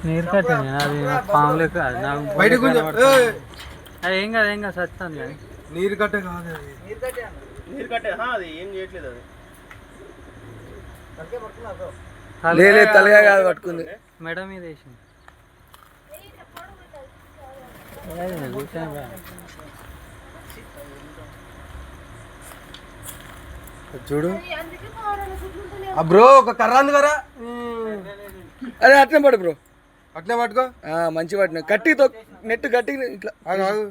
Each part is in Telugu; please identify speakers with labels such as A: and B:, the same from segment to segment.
A: నీరు కట్టాను అది పాములే కాదు నాకు
B: బయటకు
A: అది ఏం కాదు సత్తాను కానీ
B: నీరు కట్టే కాదు
C: నీరు కట్టే అది ఏం చేయట్లేదు అది
B: తలగా కాదు పట్టుకుంది
A: మెడ మీద వేసింది
B: చూడు బ్రో ఒక కర్ర ఉంది కదా
D: అదే అట్లే పడు బ్రో
B: అట్లే పట్టుకో
D: మంచి పట్టిన కట్టితో నెట్ గట్టి ఇట్లా
B: ఆగు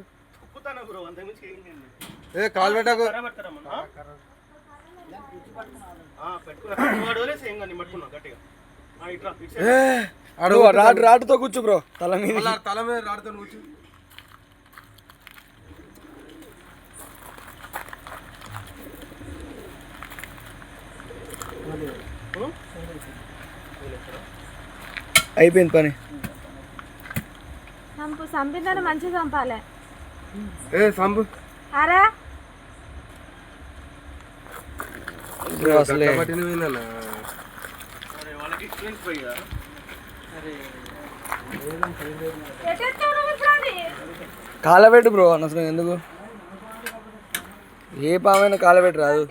B: ఏ కాలు పెట్టకు
D: రాటుతో కూర్చో బ్రో తల మీద
B: రాడుతో కూర్చో
D: అయిపోయింది పని
E: సంపిందని మంచిగా చంపాలి
B: సంపు
E: అరే
D: అసలే కాలబెట్టు బ్రో అనవసరం ఎందుకు ఏ పామైనా కాలబెట్టు రాదు